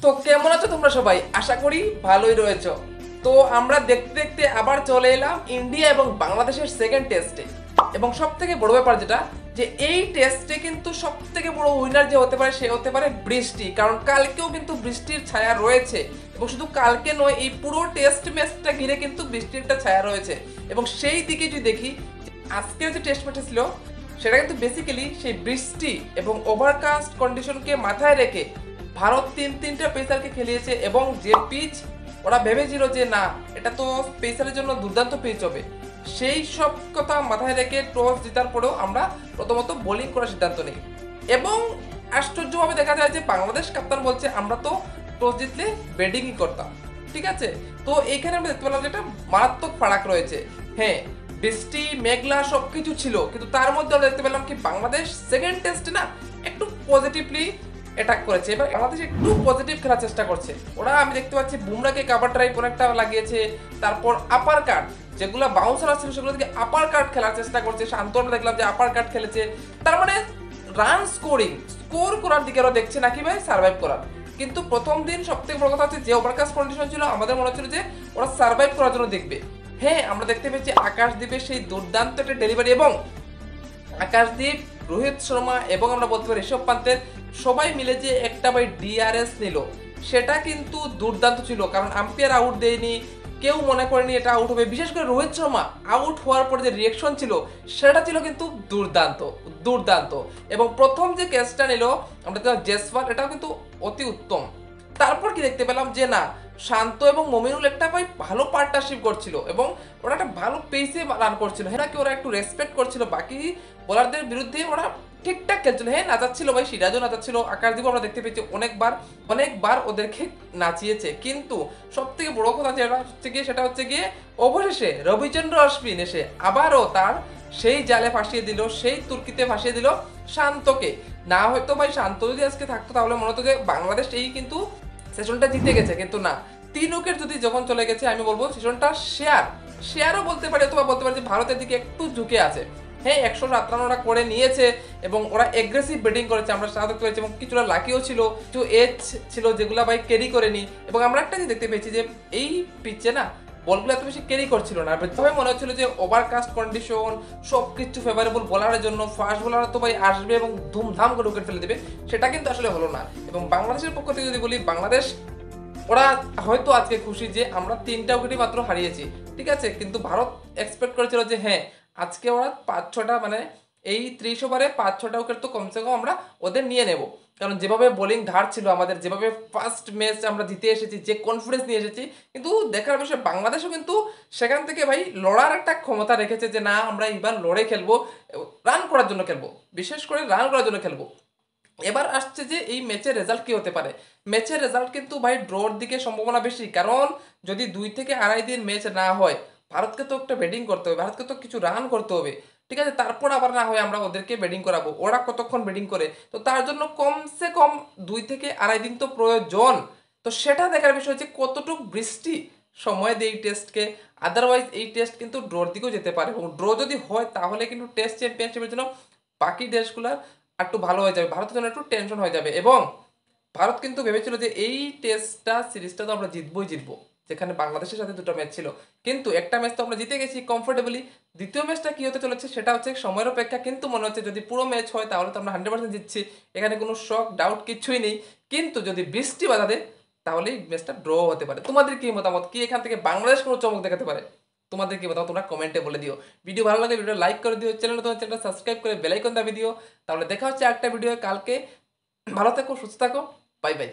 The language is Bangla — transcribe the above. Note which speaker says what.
Speaker 1: তো কেমন আছো তোমরা সবাই? আশা করি ভালোই রয়েছো। তো আমরা দেখতে দেখতে আবার চলে এলাম ইন্ডিয়া এবং বাংলাদেশের সেকেন্ড টেস্টে। এবং সব থেকে বড় ব্যাপার যেটা, যে এই টেস্টে কিন্তু সব থেকে বড় উইনার যে হতে পারে সে হতে পারে বৃষ্টি। কারণ কালকেও কিন্তু বৃষ্টির ছায়া রয়েছে, এবং শুধু কালকে নয়, এই পুরো টেস্ট ম্যাচটা ঘিরে কিন্তু বৃষ্টির একটা ছায়া রয়েছে। এবং সেই দিকে যদি দেখি, আজকের যে টেস্ট ম্যাচটা ছিল সেটা কিন্তু বেসিক্যালি সেই বৃষ্টি এবং ওভারকাস্ট কন্ডিশনকে মাথায় রেখে ভারত তিনটা পেসারকে খেলিয়েছে। এবং যে পিচ ওরা ভেবেছিল যে না, এটা তো পেসারের জন্য দুর্দান্ত পিচ হবে, সেই সব কথা মাথায় রেখে টস জেতার পরেও আমরা প্রথমত বোলিং করার সিদ্ধান্ত নিই। এবং আশ্চর্যভাবে দেখা যায় যে বাংলাদেশ কাপ্তান বলছে আমরা তো টস জিতলে ব্যাটিংই করতাম। ঠিক আছে, তো এইখানে আমরা দেখতে পেলাম যে একটা মারাত্মক ফারাক রয়েছে। হ্যাঁ, বৃষ্টি মেঘলা সবকিছু ছিল, কিন্তু তার মধ্যে আমরা দেখতে পেলাম কি বাংলাদেশ সেকেন্ড টেস্টে না একটু পজিটিভলি অ্যাটাক করেছে। এবার বাংলাদেশ একটু পজিটিভ খেলার চেষ্টা করছে। ওরা আমি দেখতে পাচ্ছি বুমরাকে কাভার ড্রাইভ অনেকটা লাগিয়েছে, তারপর আপার কাট যেগুলো বাউন্সার আসছিল সেগুলো থেকে আপার কাট খেলার চেষ্টা করছে। শান্ত আমরা দেখলাম যে আপার কাট খেলেছে, তার মানে রান স্কোর করার দিকে ওরা দেখছে নাকি ভাই সার্ভাইভ করার। কিন্তু প্রথম দিন সব থেকে বড় কথা হচ্ছে যে ওভারকাস্ট কন্ডিশন ছিল, আমাদের মনে হচ্ছিল যে ওরা সার্ভাইভ করার জন্য দেখবে। হ্যাঁ, আমরা দেখতে পেয়েছি আকাশদ্বীপের সেই দুর্দান্ত একটা ডেলিভারি, এবং আকাশদ্বীপ, রোহিত শর্মা এবং আমরা বলতে পারি ঋষভ পান্তের সবাই মিলে যে একটা ভাই ডিআরএস নিল, সেটা কিন্তু দুর্দান্ত ছিল। কারণ আম্পায়ার আউট দেয়নি, কেউ মনে করেনি এটা আউট হবে। বিশেষ করে রোহিত শর্মা আউট হওয়ার পরে যে রিয়েকশন ছিল সেটা ছিল কিন্তু দুর্দান্ত দুর্দান্ত। এবং প্রথম যে ক্যাচটা নিল আমরা জেসওয়াল, এটাও কিন্তু অতি উত্তম। তারপর কি দেখতে পেলাম যে না, শান্ত এবং মমিনুল একটা ভাই ভালো পার্টনারশিপ করছিল, এবং ওরা একটা ভালো পেসে রান করছিল। হ্যাঁ, নাকি ওরা একটু রেসপেক্ট করছিল বাকি বোলারদের বিরুদ্ধে, ওরা ঠিকঠাক খেলছিল। হ্যাঁ, নাচাচ্ছিল ভাই, সিরাজও নাচাচ্ছিল, আকাশদীপও আমরা দেখতে পেয়েছি অনেকবার ওদেরকে নাচিয়েছে। কিন্তু সব থেকে বড় কথা যেটা হচ্ছে গিয়ে সেটা হচ্ছে গিয়ে অবশেষে রবিচন্দ্র অশ্বিন এসে আবারও তার সেই জালে ফাঁসিয়ে দিল, সেই তুর্কিতে ফাঁসিয়ে দিল শান্তকে। না হয়তো ভাই শান্ত যদি আজকে থাকতো তাহলে মনে হতো যে বাংলাদেশ এই কিন্তু সেশনটা জিতে গেছে, কিন্তু না, 3 উইকেট যদি যখন চলে গেছে আমি বলবো সেশনটা শেয়ারও বলতে পারি, অথবা বলতে পারি যে ভারতের দিকে একটু ঝুঁকে আছে। হ্যাঁ, 107 রান ওরা করে নিয়েছে এবং ওরা এগ্রেসিভ ব্যাটিং করেছে, আমরা সাথে দেখতে পেয়েছি, এবং কিছুটা লাকিও ছিল, কিছু এজ ছিল যেগুলো ভাই ক্যারি করেনি। এবং আমরা একটা জিনিস দেখতে পেয়েছি যে এই পিচে না বলগুলো এত বেশি ক্যারি করছিল না, তবে মনে হচ্ছিল যে ওভারকাস্ট কন্ডিশন সব কিছু ফেভারেবল বোলারের জন্য, ফাস্ট বোলার তো ভাই আসবে এবং ধুমধাম করে উইকেট ফেলে দেবে, সেটা কিন্তু আসলে হলো না। এবং বাংলাদেশের পক্ষ থেকে যদি বলি, বাংলাদেশ ওরা হয়তো আজকে খুশি যে আমরা 3টা উইকেটই মাত্র হারিয়েছি, ঠিক আছে, কিন্তু ভারত এক্সপেক্ট করেছিল যে হ্যাঁ আজকে ওরা 5-6টা মানে এই 30 ওভারে 5-6টা উইকেট তো কমসে কম আমরা ওদের নিয়ে নেব। কারণ যেভাবে বোলিং ধার ছিল আমাদের, যেভাবে ফার্স্ট ম্যাচ আমরা জিতে এসেছি, যে কনফিডেন্স নিয়ে এসেছি, কিন্তু দেখার বিষয় বাংলাদেশও কিন্তু সেখান থেকে ভাই লড়ার একটা ক্ষমতা রেখেছে যে না, আমরা এবার লড়ে খেলবো, রান করার জন্য খেলবো, বিশেষ করে রান করার জন্য খেলবো। এবার আসছে যে এই ম্যাচের রেজাল্ট কি হতে পারে। ম্যাচের রেজাল্ট কিন্তু ভাই ড্রর দিকে সম্ভাবনা বেশি, কারণ যদি 2 থেকে আড়াই দিন ম্যাচ না হয়, ভারতকে তো একটা ব্যাটিং করতে হবে, ভারতকে তো কিছু রান করতে হবে, ঠিক আছে, তারপর আবার না হয় আমরা ওদেরকে ব্যাটিং করাবো। ওরা কতক্ষণ ব্যাটিং করে, তো তার জন্য কমসে কম 2 থেকে আড়াই দিন তো প্রয়োজন। তো সেটা দেখার বিষয় হচ্ছে কতটুকু বৃষ্টি সময় দেয় এই টেস্টকে। আদারওয়াইজ এই টেস্ট কিন্তু ড্রর দিকেও যেতে পারে, এবং ড্র যদি হয় তাহলে কিন্তু টেস্ট চ্যাম্পিয়নশিপের জন্য বাকি দেশগুলোর একটু ভালো হয়ে যাবে, ভারতের জন্য একটু টেনশন হয়ে যাবে। এবং ভারত কিন্তু ভেবেছিল যে এই টেস্টটা সিরিজটা তো আমরা জিতবো, যেখানে বাংলাদেশের সাথে 2টা ম্যাচ ছিল, কিন্তু একটা ম্যাচ তো আমরা জিতে গেছি কমফোর্টেবলি। দ্বিতীয় ম্যাচটা কি হতে চলেছে সেটা হচ্ছে সময়ের অপেক্ষা, কিন্তু মনে হচ্ছে যদি পুরো ম্যাচ হয় তাহলে তো আমরা 100% জিতছি, এখানে কোনো শক ডাউট কিছুই নেই। কিন্তু যদি বৃষ্টি বাধা দেয় তাহলে এই ম্যাচটা ড্র হতে পারে। তোমাদের কি মতামত, কি এখান থেকে বাংলাদেশ কোনো চমক দেখাতে পারে? তোমাদের কি মতামত তোমরা কমেন্টে বলে দিও। ভিডিও ভালো লাগে ভিডিও লাইক করে দিও, চ্যানেলটা সাবস্ক্রাইব করে বেল আইকন দাবিয়ে দিও। তাহলে দেখা হচ্ছে একটা ভিডিও কালকে। ভালো থাকো, সুস্থ থাকো, বাই বাই।